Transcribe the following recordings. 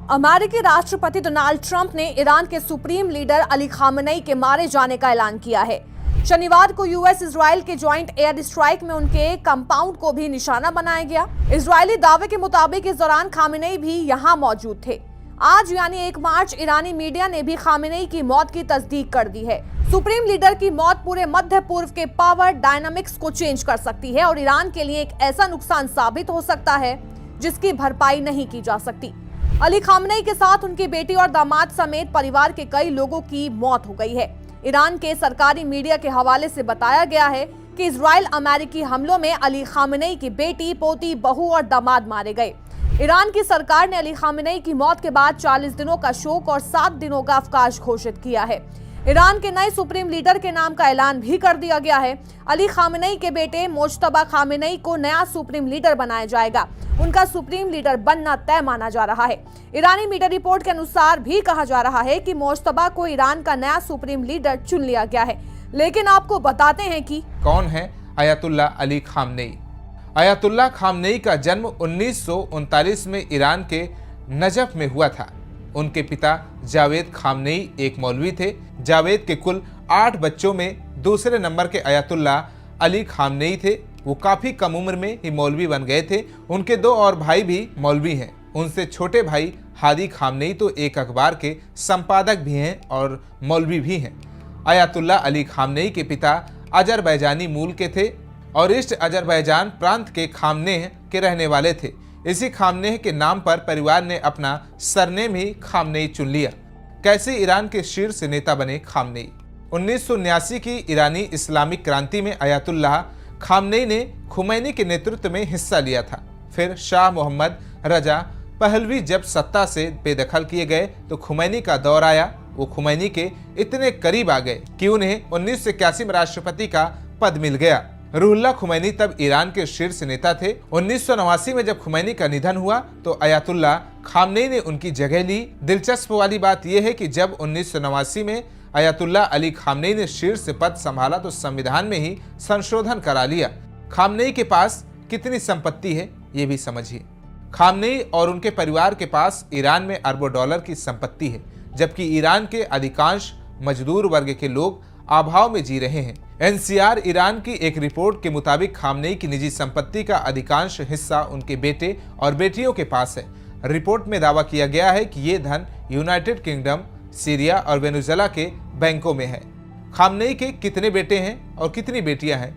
अमेरिकी राष्ट्रपति Donald Trump ने ईरान के सुप्रीम लीडर अली खामेनेई के मारे जाने का ऐलान किया है। शनिवार को यूएस इजराइल के जॉइंट एयर स्ट्राइक में उनके कंपाउंड को भी निशाना बनाया गया। इजरायली दावे के मुताबिक इस दौरान खामेनेई भी यहां मौजूद थे। आज यानी 1 मार्च ईरानी मीडिया ने भी खामेनेई की मौत की तस्दीक कर दी है। सुप्रीम लीडर की मौत पूरे मध्य पूर्व के पावर डायनामिक्स को चेंज कर सकती है और ईरान के लिए एक ऐसा नुकसान साबित हो सकता है जिसकी भरपाई नहीं की जा सकती। अली खामेनेई के साथ उनकी बेटी और दामाद समेत परिवार के कई लोगों की मौत हो गई है। ईरान के सरकारी मीडिया के हवाले से बताया गया है कि इजराइल अमेरिकी हमलों में अली खामेनेई की बेटी, पोती, बहू और दामाद मारे गए। ईरान की सरकार ने अली खामेनेई की मौत के बाद 40 दिनों का शोक और 7 दिनों का अवकाश घोषित किया है। ईरान के नए सुप्रीम लीडर के नाम का ऐलान भी कर दिया गया है। अली खामेनेई के बेटे मोज्तबा खामेनेई को नया सुप्रीम लीडर बनाया जाएगा। उनका सुप्रीम लीडर बनना तय माना जा रहा है। ईरानी मीडिया रिपोर्ट के अनुसार भी कहा जा रहा है कि मोज्तबा को ईरान का नया सुप्रीम लीडर चुन लिया गया है। लेकिन आपको बताते हैं कि कौन है अयतुल्ला अली खामेनेई। अयतुल्ला खामेनेई का जन्म 1939 में ईरान के नजफ में हुआ था। उनके पिता जावेद खामेनेई एक मौलवी थे। जावेद के कुल 8 बच्चों में दूसरे नंबर के अयतुल्ला अली खामेनेई थे। वो काफ़ी कम उम्र में ही मौलवी बन गए थे। उनके 2 और भाई भी मौलवी हैं। उनसे छोटे भाई हादी खामेनेई तो एक अखबार के संपादक भी हैं और मौलवी भी हैं। अयतुल्ला अली खामेनेई के पिता अजरबैजानी मूल के थे और ईस्ट अजरबैजान प्रांत के खामनेह के रहने वाले थे। इसी खामनेह के नाम पर परिवार ने अपना सरनेम ही खामेनेई चुन लिया। कैसे ईरान के शीर्ष नेता बने खामेनेई। 1979 की ईरानी इस्लामिक क्रांति में अयतुल्लाह खामेनेई ने खुमैनी के नेतृत्व में हिस्सा लिया था। फिर शाह मोहम्मद रजा पहलवी जब सत्ता से बेदखल किए गए तो खुमैनी का दौर आया। वो खुमैनी के इतने करीब आ गए कि उन्हें 1981 में राष्ट्रपति का पद मिल गया। रूहुल्लाह खुमैनी तब ईरान के शीर्ष नेता थे। 1989 में जब खुमैनी का निधन हुआ तो अयतुल्लाह खामेनेई ने उनकी जगह ली। दिलचस्प वाली बात यह है कि जब 1989 में अयतुल्लाह अली खामेनेई ने शीर्ष पद संभाला तो संविधान में ही संशोधन करा लिया। खामेनेई के पास कितनी संपत्ति है ये भी समझिए। खामेनेई और उनके परिवार के पास ईरान में अरबों डॉलर की संपत्ति है, जबकि ईरान के अधिकांश मजदूर वर्ग के लोग अभाव में जी रहे हैं। एनसीआर ईरान की एक रिपोर्ट के मुताबिक खामेनेई की निजी संपत्ति का अधिकांश हिस्सा उनके बेटे और बेटियों के पास है। रिपोर्ट में दावा किया गया है कि ये धन यूनाइटेड किंगडम, सीरिया और वेनेजुएला के बैंकों में है। खामेनेई के कितने बेटे हैं और कितनी बेटियां हैं?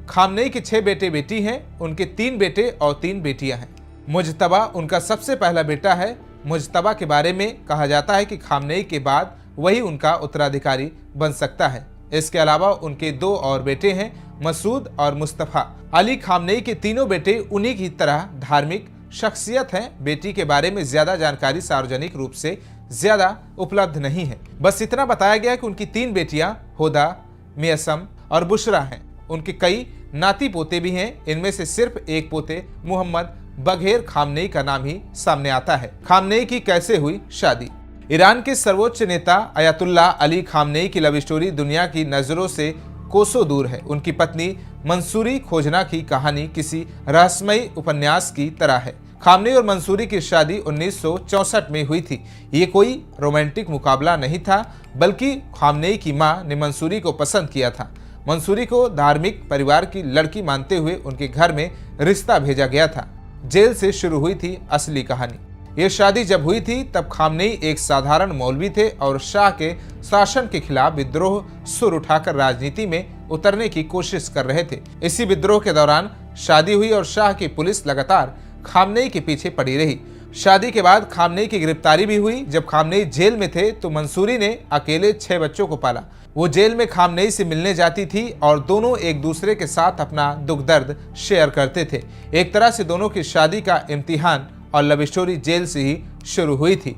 खामेनेई के 6 बेटे बेटी हैं। उनके 3 बेटे और 3 बेटियां हैं। मुज्तबा उनका सबसे पहला बेटा है। मुज्तबा के बारे में कहा जाता है कि खामेनेई के बाद वही उनका उत्तराधिकारी बन सकता है। इसके अलावा उनके 2 और बेटे हैं, मसूद और मुस्तफ़ा। अली खामेनेई के तीनों बेटे उन्हीं की तरह धार्मिक शख्सियत हैं। बेटी के बारे में ज्यादा जानकारी सार्वजनिक रूप से ज्यादा उपलब्ध नहीं है। बस इतना बताया गया कि उनकी 3 बेटियां होदा, मियसम और बुशरा हैं। उनके कई नाती पोते भी हैं। इनमें से सिर्फ एक पोते मोहम्मद बघेर खामेनेई का नाम ही सामने आता है। खामेनेई की कैसे हुई शादी। ईरान के सर्वोच्च नेता अयतुल्लाह अली खामेनेई की लव स्टोरी दुनिया की नजरों से कोसों दूर है। उनकी पत्नी मंसूरी खोजना की कहानी किसी रहस्यमयी उपन्यास की तरह है। खामेनेई और मंसूरी की शादी 1964 में हुई थी। ये कोई रोमांटिक मुकाबला नहीं था, बल्कि खामेनेई की मां ने मंसूरी को पसंद किया था। मंसूरी को धार्मिक परिवार की लड़की मानते हुए उनके घर में रिश्ता भेजा गया था। जेल से शुरू हुई थी असली कहानी। ये शादी जब हुई थी तब खामेनेई एक साधारण मौलवी थे और शाह के शासन के खिलाफ विद्रोह सुर उठाकर राजनीति में उतरने की कोशिश कर रहे थे। इसी विद्रोह के दौरान शादी हुई और शाह की पुलिस लगातार खामेनेई के पीछे पड़ी रही। शादी के बाद खामेनेई की गिरफ्तारी भी हुई। जब खामेनेई जेल में थे तो मंसूरी ने अकेले 6 बच्चों को पाला। वो जेल में खामेनेई से मिलने जाती थी और दोनों एक दूसरे के साथ अपना दुख दर्द शेयर करते थे। एक तरह से दोनों की शादी का इम्तिहान और लव स्टोरी जेल से ही शुरू हुई थी।